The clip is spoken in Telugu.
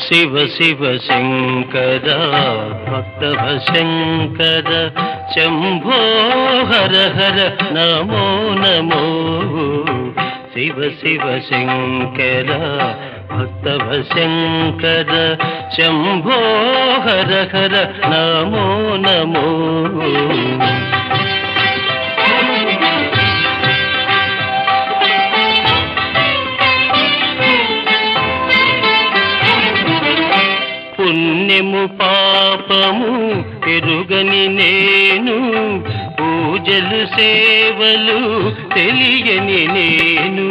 శివ శివ శంకర భక్తవ శంకర శంభో హర హర నమో నమో శివ శివ శంకర భక్తవ శంకర శంభో హర హర నమో నమో పుణ్యము పాపము ఎరుగని నేను పూజలు సేవలు తెలియని నేను